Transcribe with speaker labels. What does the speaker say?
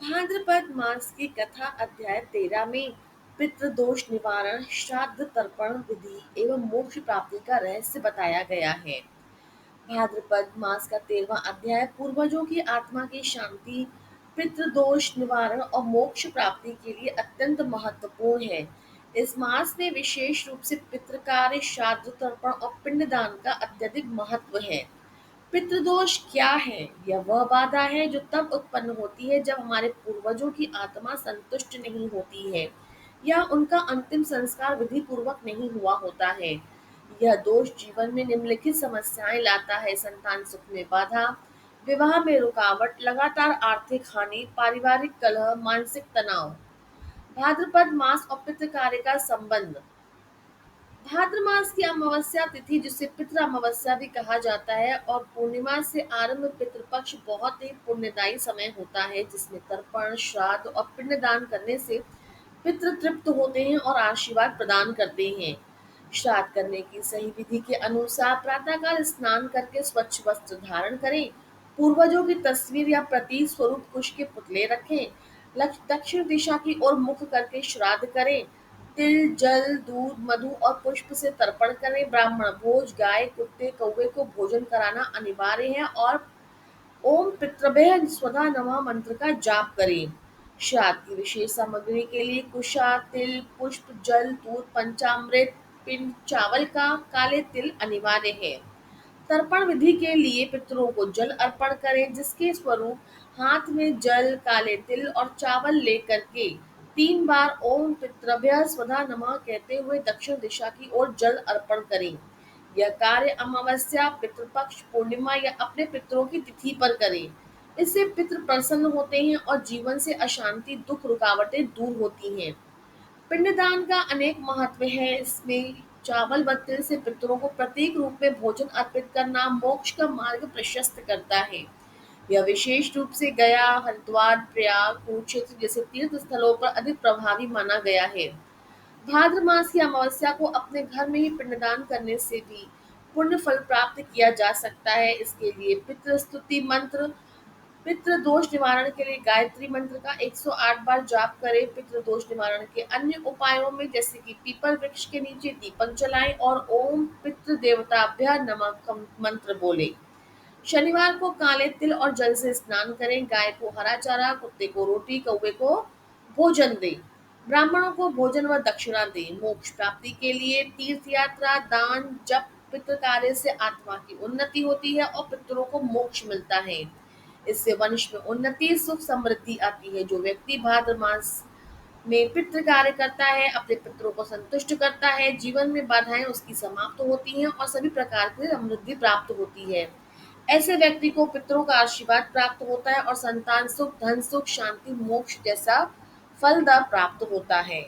Speaker 1: भाद्रपद मास की कथा अध्याय 13 में पितृदोष निवारण, श्राद्ध तर्पण विधि एवं मोक्ष प्राप्ति का रहस्य बताया गया है। भाद्रपद मास का 13वां अध्याय पूर्वजों की आत्मा की शांति, पितृदोष निवारण और मोक्ष प्राप्ति के लिए अत्यंत महत्वपूर्ण है। इस मास में विशेष रूप से पितृकार्य, श्राद्ध तर्पण और पिंडदान का अत्यधिक महत्व है। पितृदोष क्या है? यह वह बाधा है जो तब उत्पन्न होती है जब हमारे पूर्वजों की आत्मा संतुष्ट नहीं होती है या उनका अंतिम संस्कार विधि पूर्वक नहीं हुआ होता है। यह दोष जीवन में निम्नलिखित समस्याएं लाता है: संतान सुख में बाधा, विवाह में रुकावट, लगातार आर्थिक हानि, पारिवारिक कलह, मानसिक तनाव। भाद्रपद मास और पितृ कार्य का संबंध। भाद्र मास की अमावस्या तिथि, जिसे पितृ अमावस्या भी कहा जाता है, और पूर्णिमा से आरंभ पितृपक्ष बहुत ही पुण्यदायी समय होता है, जिसमें तर्पण, श्राद्ध और पिंडदान करने से पितृ तृप्त होते हैं और आशीर्वाद प्रदान करते हैं। श्राद्ध करने की सही विधि के अनुसार प्रातःकाल स्नान करके स्वच्छ वस्त्र धारण करें, पूर्वजों की तस्वीर या प्रतीक स्वरूप कुश के पुतले रखें, दक्षिण दिशा की ओर मुख करके श्राद्ध करें, तिल, जल, दूध, मधु और पुष्प से तर्पण करें। ब्राह्मण भोज, गाय, कुत्ते, कौवे को भोजन कराना अनिवार्य है और ओम पितृभ्यः स्वधा नमः मंत्र का जाप करें। श्राद्ध की विशेष सामग्री के लिए कुशा, तिल, पुष्प, जल, दूध, पंचामृत, पिंड, चावल का काले तिल अनिवार्य है। तर्पण विधि के लिए पितरों को जल अर्पण करें, जिसके स्वरूप हाथ में जल, काले तिल और चावल लेकर के 3 बार ओम पितृभ्यः स्वधा नमः कहते हुए दक्षिण दिशा की ओर जल अर्पण करें। यह कार्य अमावस्या, पितृपक्ष, पूर्णिमा या अपने पितरों की तिथि पर करें। इससे पितृ प्रसन्न होते हैं और जीवन से अशांति, दुख, रुकावटें दूर होती हैं। पिंडदान का अनेक महत्व है। इसमें चावल व तिल से पितरों को प्रतीक रूप में भोजन अर्पित करना मोक्ष का मार्ग प्रशस्त करता है। यह विशेष रूप से गया, हरिद्वार, प्रयाग, कुरुक्षेत्र जैसे तीर्थ स्थलों पर अधिक प्रभावी माना गया है। भाद्र मास की अमावस्या को अपने घर में ही पिंडदान करने से भी पुण्य फल प्राप्त किया जा सकता है। इसके लिए पितृ स्तुति मंत्र, पितृ दोष निवारण के लिए गायत्री मंत्र का 108 बार जाप करें। पितृ दोष निवारण के अन्य उपायों में जैसे कि पीपल वृक्ष के नीचे दीपक जलाएं और ओम पितृ देवताभ्यः नमः का मंत्र बोले। शनिवार को काले तिल और जल से स्नान करें। गाय को हरा चारा, कुत्ते को रोटी, कौवे को भोजन दें। ब्राह्मणों को भोजन व दक्षिणा दें। मोक्ष प्राप्ति के लिए तीर्थ यात्रा, दान, जप, पितृ कार्य से आत्मा की उन्नति होती है और पितरों को मोक्ष मिलता है। इससे वंश में उन्नति, सुख, समृद्धि आती है। जो व्यक्ति भाद्र मास में पितृ कार्य करता है, अपने पितरों को संतुष्ट करता है, जीवन में बाधाएं उसकी समाप्त होती हैं और सभी प्रकार की समृद्धि प्राप्त होती है। ऐसे व्यक्ति को पितरों का आशीर्वाद प्राप्त होता है और संतान सुख, धन सुख, शांति, मोक्ष जैसा फलदायक प्राप्त होता है।